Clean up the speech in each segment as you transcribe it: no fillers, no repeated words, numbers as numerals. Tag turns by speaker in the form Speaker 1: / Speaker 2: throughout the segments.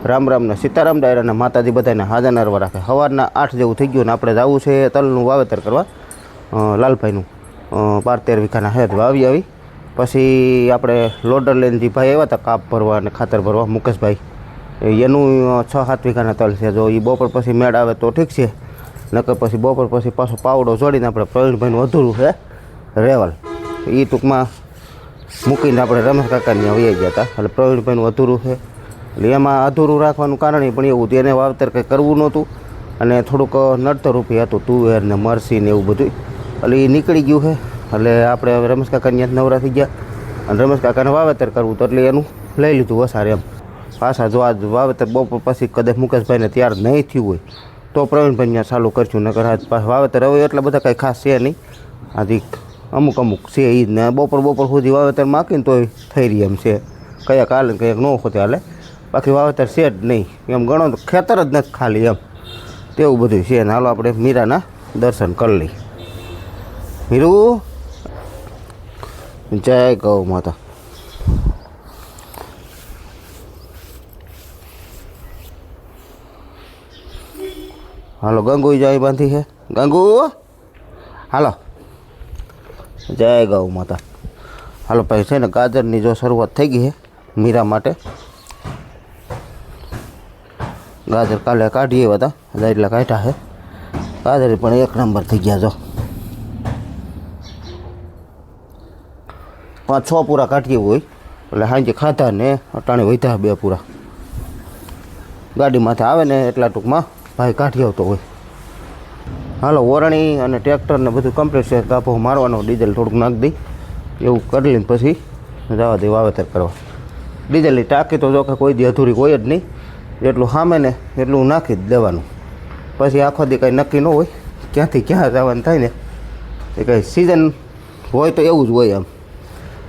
Speaker 1: રામ રામ ને સીતારામ ડાયરાના માતાજી બધાને હાજર નરવા રાખે. સવારના 8 જેવું થઈ ગયું ને આપણે જવું છે તલનું વાવેતર કરવા. લાલભાઈનું 12-13 વીઘાના હે વાવી પછી આપણે લોડર લઈને જે ભાઈ આવ્યા હતા કાપ ભરવા અને ખાતર ભરવા મુકેશભાઈ, એનું 6-7 વીઘાના તલ છે. જો એ બપોર પછી મેળ આવે તો ઠીક છે, નકર પછી બપોર પછી પાછો પાવડો જોડીને આપણે પ્રવીણભાઈનું અધૂરું છે રેવલ એ ટૂંકમાં મૂકીને આપણે રમેશ કાકાની વહી ગયા હતા. એટલે પ્રવીણભાઈનું અધૂરું છે એટલે એમાં અધૂરું રાખવાનું કારણ પણ એવું તેને વાવેતર કંઈ કરવું નહોતું અને થોડુંક નડતરરૂપી હતું તુવેર ને મરસી ને એવું બધું. એટલે એ નીકળી ગયું છે. એટલે આપણે હવે રમેશ કાકાની નવરા થઈ ગયા અને રમેશ કાકાને વાવેતર કરવું તો એટલે એનું લઈ લીધું વસારે એમ. પાછા જો આજ વાવેતર બપોર પછી કદાચ મુકેશભાઈને તૈયાર નહીં થયું હોય તો પ્રવીણભાઈને ચાલુ કરશું, નકર આજ પાછું વાવેતર હવે એટલા બધા કંઈ ખાસ છે નહીં. આથી અમુક છે એ જ ને બપોર સુધી વાવેતર માકીને તોય થઈ રહી એમ છે. કયા કાલે કંઈક ન હોતે હાલે, બાકી વાવેતર છે જ નહીં એમ ગણો તો ખેતર જ નથી ખાલી એમ તેવું બધું છે. ને હાલો આપણે મીરાના દર્શન કરી લઈએ. મીરુ જય ગૌ માતા. હાલો ગંગુ જાય બાંધી છે ગંગુ, હાલો જય ગૌ માતા. હાલો ભાઈ છે ને ગાજરની જો શરૂઆત થઈ ગઈ છે મીરા માટે. ગાજર કાલે કાઢી આવ્યા હતા એટલે કાઢ્યા છે. ગાજર પણ 1 નંબર થઈ ગયા. જો 5-6 પૂરા કાઢીએ હોય એટલે સાંજે ખાધા ને અટાણે વધ્યા 2 પૂરા. ગાડીમાંથી આવે ને એટલા ટૂંકમાં ભાઈ કાઢી આવતો હોય. હાલો ઓરણી અને ટ્રેક્ટર ને બધું કમ્પ્લીટ છે. ગાભો મારવાનો ડીઝલ થોડુંક નાખી દઈ એવું કરી લઈને પછી જવા દે વાવેતર કરવા. ડીઝલની ટાંકી તો જો કે કોઈ દી અધૂરી હોય જ નહીં, જેટલું સામે ને એટલું નાખી જ દેવાનું. પછી આખો દી કંઈ નક્કી ન હોય ક્યાંથી ક્યાં જવાનું થાય ને એ કંઈ સિઝન હોય તો એવું જ હોય એમ.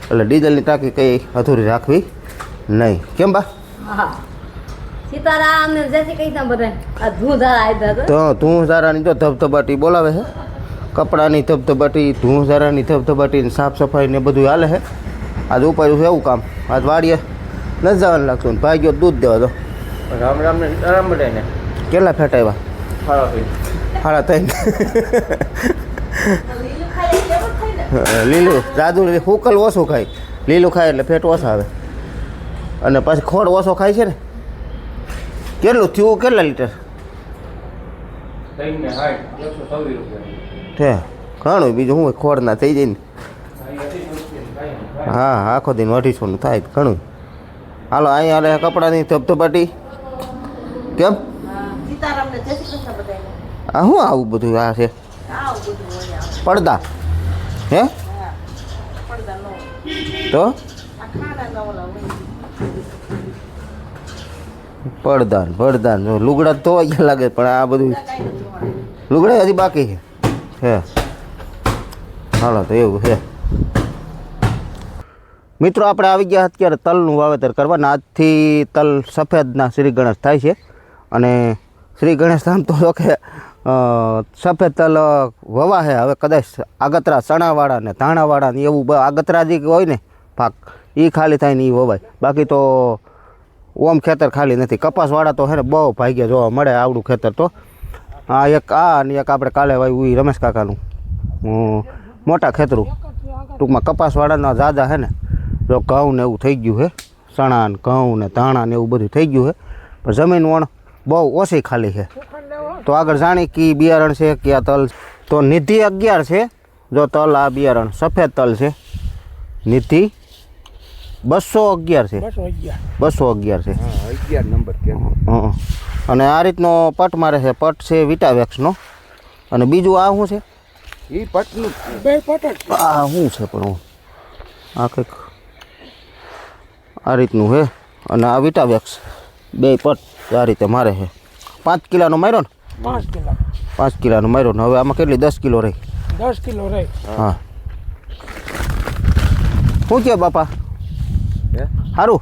Speaker 1: એટલે ડીઝલની ટાંકી કંઈ અધૂરી રાખવી નહીં. કેમ બા?
Speaker 2: સીતારામ ને જય શ્રી કૃષ્ણ બધા. આ ધૂધારા
Speaker 1: તો ધૂધારાની તો ધબધબાટી બોલાવે છે, કપડાની ધબધબાટી, ધૂધારાની ધબધબાટી, સાફ સફાઈ ને બધું હાલે છે. આજ ઉપાડ્યું છે એવું કામ. આજ વાડીએ નથી જવાનું લાગતું ને ભાઈ ગયો દૂધ દેવા દો.
Speaker 3: રામ રામ ને રામ ને
Speaker 1: કેટલા ફેટ આવ્યા? 3.5. લીલું જાદુ હુકલ ઓછું ખાય, લીલું ખાય એટલે ફેટ ઓછા આવે અને પાછી ખોડ ઓછો ખાય છે ને. કેટલું થયું? કેટલા લીટર છે? ઘણું બીજું શું ખોડના થઈ જાય ને. હા આખો દિન 250 થાય ઘણું. હાલો અહીંયા હાલે કપડાની ધબધબાટી. કેમ આ શું આવું બધું આ છે? પડદા હે તો પડદાન લુગડા તો અહીંયા લાગે પણ આ બધું લુગડા હજી બાકી છે. હાલો તો એવું છે. મિત્રો આપણે આવી ગયા અત્યારે તલનું વાવેતર કરવાના. આજથી તલ સફેદના શ્રી ગણેશ થાય છે અને શ્રી ગણેશ ધામ તો કે સફેદ તલ વવા છે. હવે કદાચ આગતરા ચણાવાળા ને ધાણાવાળા ને એવું આગતરા જે હોય ને પાક એ ખાલી થાય ને એ વવાય. બાકી તો ઓમ ખેતર ખાલી નથી. કપાસવાળા તો હે ને બહુ ભાગ્યા જોવા મળે આવડું ખેતર. તો એક અને એક આપણે કાલે વાવ્યું એ રમેશ કાકાનું મોટા ખેતરું. ટૂંકમાં કપાસવાળાના ઝાઝા છે ને જો ઘઉં ને એવું થઈ ગયું છે, ચણા ને ઘઉં ને ધાણા ને એવું બધું થઈ ગયું છે. પણ જમીન વણ બહુ ઓછી ખાલી છે. તો આગળ જાણી કે બિયારણ છે કે આ તલ તો નિધિ 11 છે. જો તલ આ બિયારણ સફેદ તલ છે, નિધિ 211 છે. 211 છે
Speaker 3: 11 નંબર કે.
Speaker 1: અને આ રીતનો પટ મારે છે. પટ છે વિટાવેક્સનો. અને બીજું આ શું છે?
Speaker 3: એ પટનું બે પટ.
Speaker 1: આ શું છે પણ આ કંઈક આ રીતનું છે. અને આ વિટાવેક્સ બે પટ આ રીતે મારે છે. 5 કિલોનો માર્યો ને? 5 કિલોનો માર્યો ને. હવે આમાં કેટલી 10 કિલો રહી?
Speaker 4: 10 કિલો રહી.
Speaker 1: હા શું કે બાપા? સારું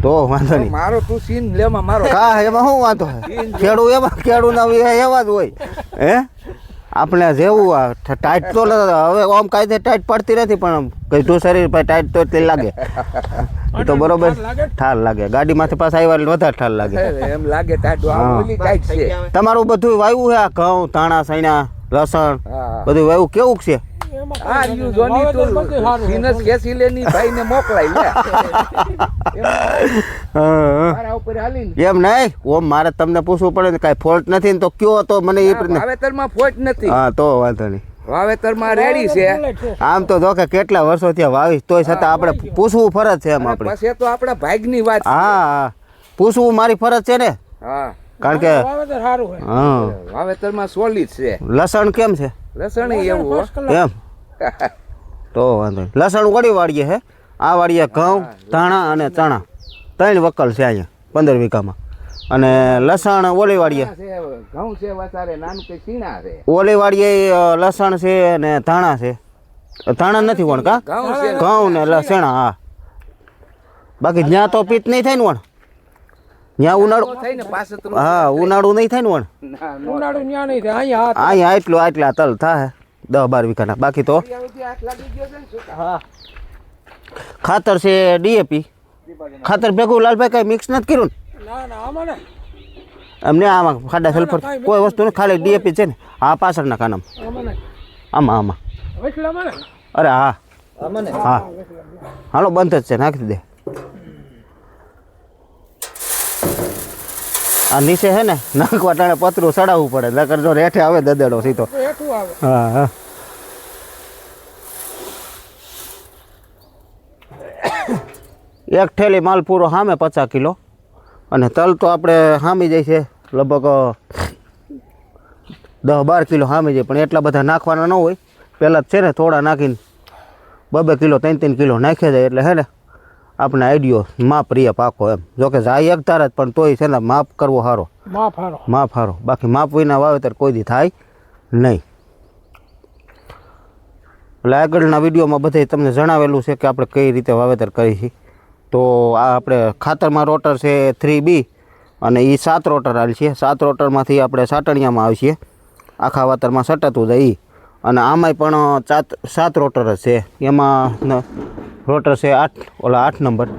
Speaker 1: તો વાંધો નહીં.
Speaker 3: મારો તું સીન લેમાં મારો
Speaker 1: કા એમાં શું વાંધો? ખેડૂ એમાં ખેડૂ ના એવા જ હોય હે. આપણે જેવું આ ટાઈટ તો હવે આમ કાંઈ ટાઈટ પડતી નથી પણ કીધું શરીર ભાઈ ટાઈટ તો એટલી લાગે એ તો બરોબર ઠાર લાગે ગાડીમાંથી પાછા આવ્યા એટલે વધારે ઠાર લાગે
Speaker 3: એમ લાગે ટાટુ આ ઓલી ટાઈટ છે.
Speaker 1: તમારું બધું વાવ્યું છે આ ઘઉં ધાણા સૈણા લસણ
Speaker 3: હા
Speaker 1: બધું વાવ્યું કેવું છે
Speaker 3: આ યુ જોની તો સિનસ કેસી લેની ભાઈને મોકલાઈ લે મારા ઉપર હાલીને
Speaker 1: એમ નહીં ઓમ મારે તમને પૂછવું પડે ને કાંઈ ફોલ્ટ નથી ને તો કયો તો મને એ પ્રશ્ન
Speaker 3: વાવેતરમાં ફોટ નથી.
Speaker 1: હા તો વાંધો નહીં
Speaker 3: વાવેતરમાં રેડી છે
Speaker 1: આમ તો જો કે કેટલા વર્ષો ત્યાં વાવીશ તોય છતાં આપણે પૂછવું ફરજ છે એમ આપણે
Speaker 3: પછી તો આપણા ભાગની વાત છે.
Speaker 1: હા પૂછવું મારી ફરજ છે ને
Speaker 3: હા
Speaker 1: કારણ કે હા
Speaker 3: વાવેતરમાં સોલિડ છે.
Speaker 1: લસણ કેમ છે
Speaker 3: લસણ એવું હો.
Speaker 1: એમ તો વાંધો નહીં લસણ વળી વાળીએ હે આ વાળીએ ઘઉં ધાણા અને ચણા 3 વકલ છે અહીંયા 15 વીઘામાં અને લસણ ઓલી વાળીએ
Speaker 3: છે, ઘઉં છે વધારે નાનું કે સીણા છે.
Speaker 1: ઓલી વાળીએ લસણ છે અને ધાણા છે ધાણા નથી વણ કા
Speaker 3: ઘઉં છે
Speaker 1: ઘઉં ને લસણા હા બાકી જ્યાં તો પીત નહીં થાય ને વણ ત્યાં ઉનાળુ
Speaker 3: થઈને પાછળ
Speaker 1: હા ઉનાળુ નહીં થાય ને વણ અહીંયા આટલા તલ થાય 10-12 વીઘાના બાકી તો ખાતર છે ડીએપી ખાતર ભેગું લાલભાઈ કઈ મિક્સ નથી કર્યું ને એમને આમાં ખાડા સલ્ફર કોઈ વસ્તુ નહીં ખાલી ડીએપી છે ને હા પાછળના કાનામ આમાં અરે હા હા હાલો બંધ જ છે નાખી દે આ નીચે છે ને નાખવા ટાણે પતરું ચડાવવું પડે નકર જો રેઠે આવે દદેડો સીધો હા હા એક ઠેલી માલ પૂરો સામે 50 કિલો અને તલ તો આપણે સામી જાય છે લગભગ 10-12 કિલો સામી જાય પણ એટલા બધા નાખવાના ન હોય પહેલાં છે ને થોડા નાખીને 2-2 કિલો 3-3 કિલો નાખ્યા જાય એટલે હે ને આપણે આઈડિયો માપ રીએ પાકો એમ જોકે જાય એક ધાર જ પણ તોય છે ને માપ કરવો સારો માપ સારો બાકી માપ વિના વાવેતર કોઈ દી થાય નહીં એટલે આગળના વિડીયોમાં બધે તમને જણાવેલું છે કે આપણે કઈ રીતે વાવેતર કરી છીએ તો આ આપણે ખાતરમાં રોટર છે 3B અને એ 7 રોટર આવેલ છે 7 રોટરમાંથી આપણે સાટણિયામાં આવશે આખા વાતરમાં સટાતું જાય એ અને આમાંય પણ 7 રોટર જ છે એમાં રોટર છે 8 નંબર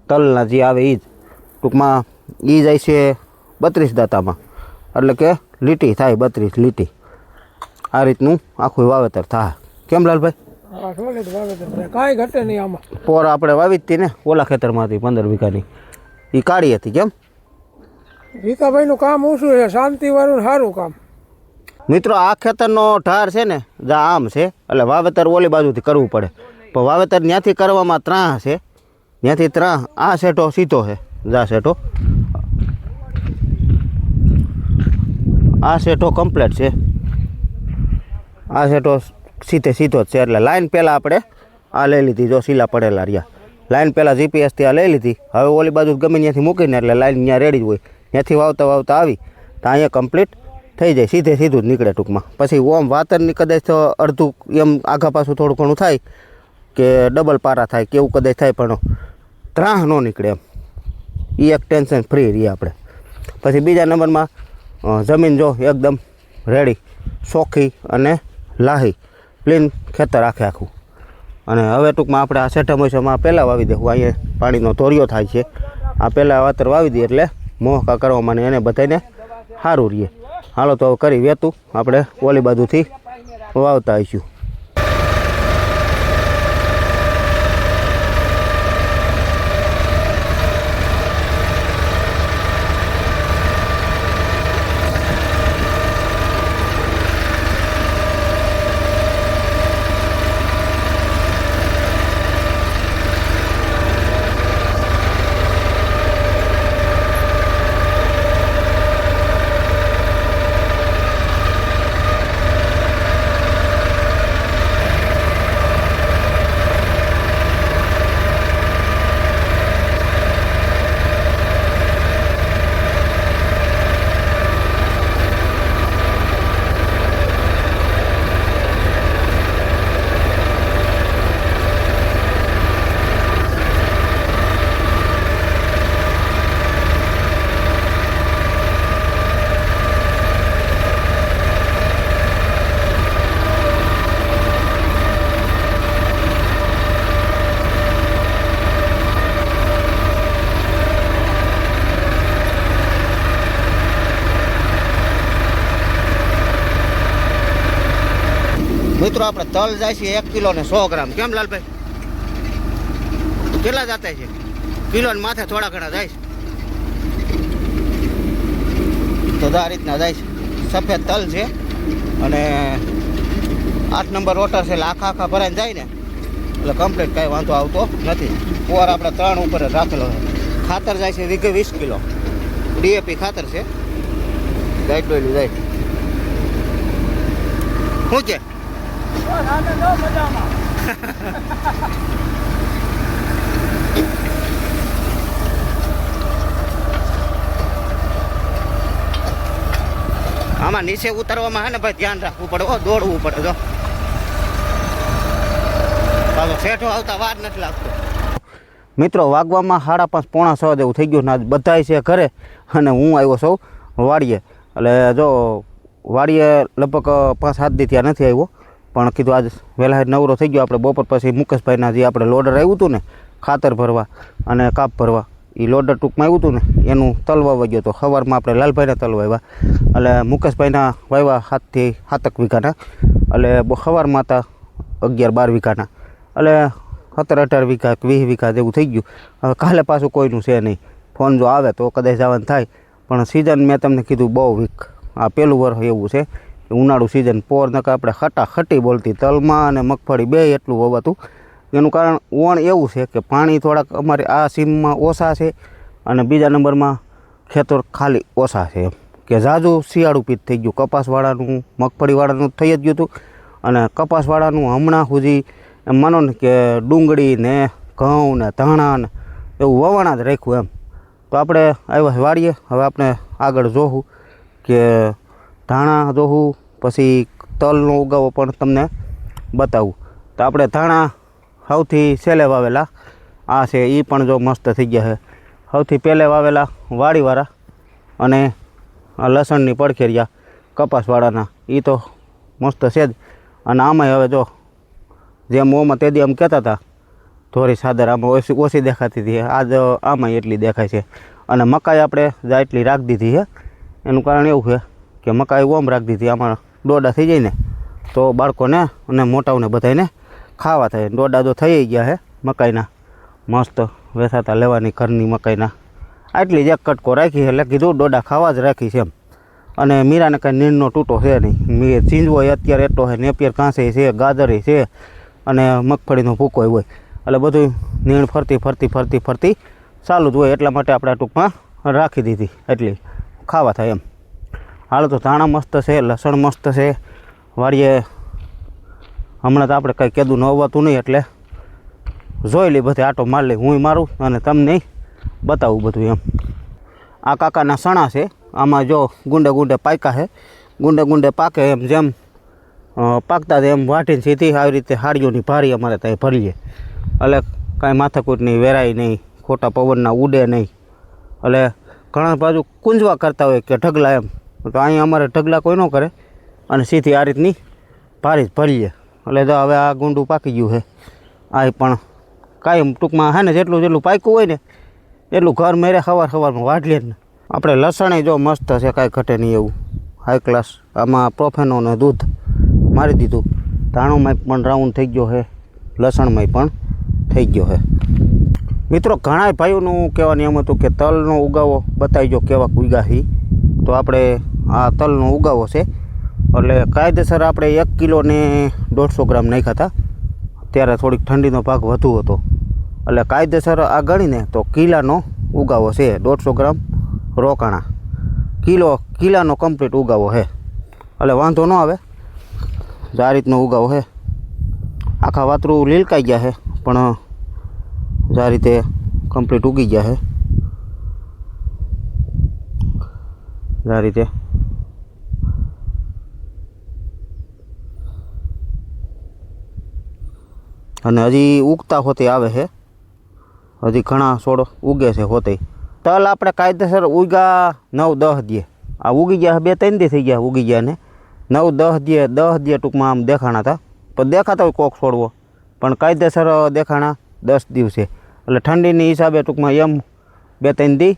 Speaker 1: તલના જે આવે એ જ ટૂંકમાં એ જાય છે 32 દાંતામાં એટલે કે લીટી થાય 32 લીટી આ રીતનું આખું વાવેતર થાય કેમ લાલભાઈ
Speaker 4: કાંઈ ઘટે નહીં આમાં
Speaker 1: પોર આપણે વાવી જ હતી ને ઓલા ખેતરમાંથી 15 વીઘાની એ કાઢી હતી કેમ
Speaker 4: રીતાભાઈનું કામ ઓછું છે શાંતિવાળું સારું કામ
Speaker 1: મિત્રો આ ખેતરનો ઢાર છે ને જા આમ છે એટલે વાવેતર ઓલી બાજુથી કરવું પડે પણ વાવેતર ત્યાંથી કરવામાં 3 છે ત્યાંથી 3 આ સેટો સીધો છે જા સેટો આ સેટો કમ્પ્લીટ છે આ સેટો સીધો જ છે એટલે લાઈન પહેલાં આપણે આ લઈ લીધી જો સીલા પડેલા રહ્યા લાઈન પહેલાં જીપીએસથી આ લઈ લીધી હવે ઓલી બાજુ ગમે ત્યાંથી મૂકીને એટલે લાઈન ત્યાં રેડી જ હોય ત્યાંથી વાવતા આવી તો અહીંયા કમ્પ્લીટ થઈ જાય સીધું જ નીકળે ટૂંકમાં પછી ઓમ વાતરની કદાચ તો અડધું એમ આગા પાછું થોડું ઘણું થાય કે ડબલ પારા થાય કે એવું કદાચ થાય પણ ત્રાહ ન નીકળે એમ એ એક ટેન્શન ફ્રી રહીએ આપણે પછી બીજા નંબરમાં જમીન જો એકદમ રેડી ચોખ્ખી અને લાહી ક્લીન ખેતર આખું અને હવે ટૂંકમાં આપણે આ સેઠા મોસમમાં પહેલાં વાવી દેવું અહીંયા પાણીનો ધોરિયો થાય છે આ પહેલાં વાતર વાવી દઈએ એટલે મોહકા કરવામાં ને એને બધાને સારું રહીએ હાલો તો કરી વેતું આપણે ઓલી બાજુથી વાવતા આવીશું મિત્રો આપણે તલ જાય છે 1 કિલો ને 100 ગ્રામ. કેમ લાલભાઈ, કેટલા જતા છે? કિલો ને માથે થોડા ઘણા જાય છે. તો આ રીતના જાય છે. સફેદ તલ છે અને 8 નંબર રોટર છે એટલે આખા ભરાઈને જાય ને એટલે કમ્પ્લીટ કાંઈ વાંધો આવતો નથી. પોર આપણે 3 ઉપર જ રાખેલો છે. ખાતર જાય છે વીઘે 20 કિલો ડીએપી ખાતર છે. ગાઈડોયલું જાય શું છે? આમાં નીચે ઉતારવામાં હે ને ભાઈ ધ્યાન રાખવું પડે, દોડવું પડે. જો પાછો શેઠો આવતા વાર નથી લાગતો. મિત્રો વાગવામાં 5:30 પોણા 6 જેવું થઈ ગયું ને આજ બધાય છે ઘરે અને હું આવ્યો સૌ વાડીએ. એટલે જો વાડીએ લગભગ 5-7 દી ત્યાં નથી આવ્યો, પણ કીધું આજ વહેલા નવરો થઈ ગયો. આપણે બપોર પછી મુકેશભાઈના જે આપણે લોડર આવ્યું હતું ને ખાતર ભરવા અને કાપ ભરવા, એ લોડર ટૂંકમાં આવ્યું હતું ને એનું તલ વાવવા ગયો હતો. સવારમાં આપણે લાલભાઈના તલ વાવ્યા એટલે મુકેશભાઈના વાવ્યા 7 થી 7 વીઘાના. એટલે સવારમાં હતા 11-12 વીઘાના. એટલે 17-18 વીઘા 20 વીઘા જેવું થઈ ગયું. હવે કાલે પાછું કોઈનું છે નહીં. ફોન જો આવે તો કદાચ જવાનું થાય, પણ સિઝન મેં તમને કીધું બહુ વીક. આ પહેલું વર્ષ એવું છે કે ઉનાળુ સિઝન પોર નકા આપણે ખટાખટી બોલતી તલમાં અને મગફળી બે એટલું વવાતું. એનું કારણ ઓણ એવું છે કે પાણી થોડાક અમારે આ સીમમાં ઓછા છે અને બીજા નંબરમાં ખેતર ખાલી ઓછા છે. એમ કે ઝાઝું શિયાળું પીત થઈ ગયું. કપાસવાળાનું મગફળીવાળાનું થઈ જ ગયું હતું અને કપાસવાળાનું હમણાં સુધી એમ માનો ને કે ડુંગળી ને ઘઉં ને ધાણા ને એવું વવાણા જ રાખ્યું. એમ તો આપણે આવ્યા વાળીએ. હવે આપણે આગળ જોવું કે ધાણા જોવું, પછી તલનો ઉગાવો પણ તમને બતાવું. તો આપણે ધાણા સૌથી છેલ્લે વાવેલા આ છે, એ પણ જો મસ્ત થઈ ગયા છે. સૌથી પહેલે વાવેલા વાડીવાળા અને આ લસણની પડખેરિયા કપાસવાળાના, એ તો મસ્ત છે જ. અને આમાંય હવે જો જેમ ઓમાં તેદી આમ કહેતા હતા ધોરી સાદર આમાં ઓછી દેખાતી હતી, આજ આમાંય એટલી દેખાય છે. અને મકાઈ આપણે જા એટલી રાખી દીધી છે. એનું કારણ એવું છે કે મકાઈ ઓમ રાખી દીધી, આમાં ડોડા થઈ જાય ને તો બાળકોને અને મોટાઓને બધાને ખાવા થાય. ડોડા તો થઈ ગયા છે મકાઈના, મસ્ત વેસાતા લેવાની ઘરની મકાઈના. આટલી જ એક કટકો રાખી એટલે કીધું ડોડા ખાવા જ રાખી છે એમ. અને મીરાને કાંઈ નીણનો તૂટો છે નહીં. ચીંજવો અત્યારે એટલો છે, નેપિયર કાંસે છે, ગાજરે છે અને મગફળીનો ભૂકો હોય. એટલે બધું નીણ ફરતી ચાલુ જ હોય. એટલા માટે આપણે ટૂંકમાં રાખી દીધી, એટલી ખાવા થાય એમ. હાલ તો ધાણા મસ્ત છે, લસણ મસ્ત છે. વાડીએ હમણાં તો આપણે કંઈ કીધું ન હોવાતું નહીં એટલે જોઈ લઈ, બધે આટો માર લઈ. હું મારું અને તમને બતાવું બધું એમ. આ કાકાના સણા છે, આમાં જો ગુંડે પાક્યા છે. ગુંડે પાકે એમ જેમ પાકતા એમ વાટીને સીધી આવી રીતે હાડીઓની ભારી અમારે ત્યાં ભરીએ. એટલે કાંઈ માથાકૂટ નહીં, વેરાય નહીં, ખોટા પવનના ઉડે નહીં. એટલે ઘણા બાજુ કુંજવા કરતા હોય કે ઢગલા એમ, તો અહીંયા અમારે ઢગલા કોઈ ન કરે અને સીધી આ રીતની ભારી જ ભરીએ. એટલે જો હવે આ ગુંડું પાકી ગયું છે. આ પણ કાંઈ ટૂંકમાં છે ને જેટલું પાક્યું હોય ને એટલું ઘર મેરે સવારમાં વાટલીએ ને. આપણે લસણે જો મસ્ત છે, કાંઈ ઘટે નહીં એવું, હાઈ ક્લાસ. આમાં પ્રોફેનો ને દૂધ મારી દીધું. ધાણોમાં પણ રાઉન્ડ થઈ ગયો છે, લસણમાં પણ થઈ ગયો છે. મિત્રો ઘણા ભાઈઓનું કહેવાનું એમ હતું કે તલનો ઉગાવો બતાવીજો કેવા ઉગા છે. તો આપણે આ તલનો ઉગાવો છે એટલે કાયદેસર આપણે 1 કિલો ને 150 ગ્રામ નાખ્યા હતા. ત્યારે થોડીક ઠંડીનો ભાગ વધુ હતો એટલે કાયદેસર આ ગણીને તો કિલાનો ઉગાવો છે. 150 ગ્રામ રોકાણા કિલાનો કમ્પ્લીટ ઉગાવો છે. એટલે વાંધો ન આવે. આ રીતનો ઉગાવો છે. આખા વાતરું લીલકાઈ ગયા છે પણ આ રીતે કમ્પ્લીટ ઉગી ગયા છે. આ રીતે અને હજી ઉગતા હોતે આવે છે. હજી ઘણા છોડ ઉગે છે હોતે. તલ આપણે કાયદેસર ઉગ્યા 9-10 દીએ. આ ઉગી ગયા 2-3 દી થઈ ગયા ઉગી ગયા ને 9-10 દીએ 10 દીએ ટૂંકમાં આમ દેખાણા હતા. પણ દેખાતા હોય કોક છોડવો, પણ કાયદેસર દેખાણા 10 દિવસે. એટલે ઠંડીની હિસાબે ટૂંકમાં એમ 2-3 દી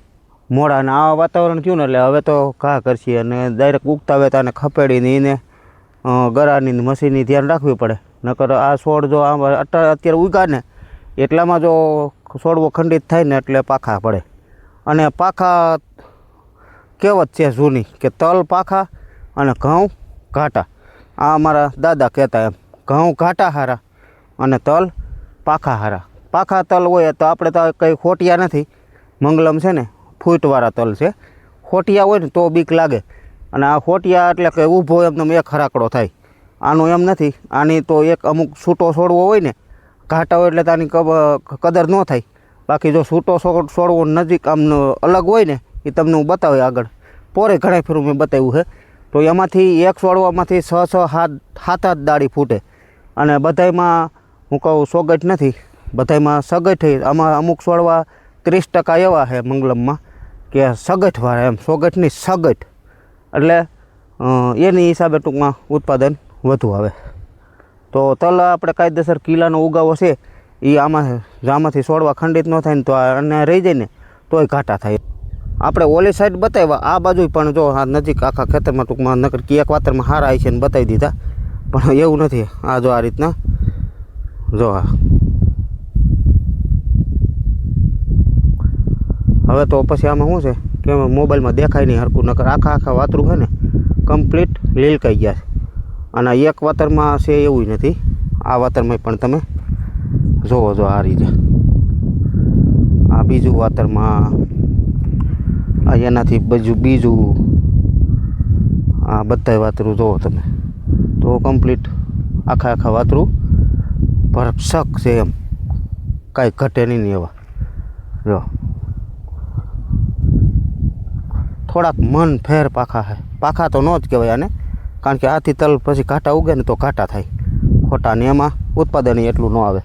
Speaker 1: મોડા. અને આ વાતાવરણ થયું ને એટલે હવે તો ઘા કરશે અને ડાયરેક્ટ ઉગતા હોય તાને ખપેડીને એને ગરાની ને મસીની ધ્યાન રાખવી પડે. નકર આ છોડ જો આમ અત્યારે ઉગા ને એટલામાં જો છોડવો ખંડિત થાય ને એટલે પાખા પડે. અને પાખા કહેવત છે જૂની કે તલ પાખા અને ઘઉં ઘાટા. આ અમારા દાદા કહેતા એમ, ઘઉં ઘાટા હારા અને તલ પાખા હારા. પાખા તલ હોય તો આપણે તો કંઈ ખોટિયા નથી, મંગલમ છે ને ફૂટવાળા તલ છે. ખોટિયા હોય ને તો બીક લાગે, અને આ ખોટિયા એટલે કે ઊભો એમને એક હરાકડો થાય. આનું એમ નથી, આની તો એક અમુક છૂટો છોડવો હોય ને ઘાટા હોય એટલે તાની કદર ન થાય. બાકી જો છૂટો છોડવો નજીક આમ અલગ હોય ને એ તમને હું બતાવે આગળ. પોરે ઘણા ફેરું મેં બતાવ્યું છે. તો એમાંથી એક છોડવામાંથી 6-7 દાડી ફૂટે. અને બધાયમાં હું કહું સોગઠ નથી, બધાયમાં સગઠ. આમાં અમુક છોડવા 30% એવા છે મંગલમમાં કે સગઠવાળા, એમ સોગઠની સગઠ. એટલે એની હિસાબે ટૂંકમાં ઉત્પાદન વધુ આવે. તો તલ આપણે કાયદેસર કિલ્લાનો ઉગાવો છે એ આમાંથી છોડવા ખંડિત ન થાય ને તો અને રહી જાય ને તોય ઘાટા થાય. આપણે ઓલી સાઈડ બતાવ્યા, આ બાજુ પણ જો આ નજીક આખા ખેતરમાં ટૂંકમાં નકર એક વાતરમાં હારા આવી છે ને બતાવી દીધા, પણ એવું નથી. આ જો આ રીતના જો આ હવે તો પછી આમાં શું છે કે મોબાઈલમાં દેખાય નહીં હરખું, નકર આખા વાતરું છે ને કમ્પ્લીટ લીલકાઈ ગયા છે. અને એક વાતરમાં છે એવું નથી, આ વાતરમાં પણ તમે જોવો જો આ રીતે. આ બીજું વાતરમાં આ એનાથી બીજું આ બધા વાતરું જોવો તમે તો કમ્પ્લીટ આખા વાતરું પરફેક્ટ છે, એમ કાંઈ ઘટે નહીં એવા. જો થોડાક મન ફેર પાખા છે. પાખા તો ન જ કહેવાય આને, કારણ કે આથી તલ પછી ઘાટા ઉગે ને તો ઘાટા થાય ખોટા, ને એમાં ઉત્પાદન એટલું ન આવે.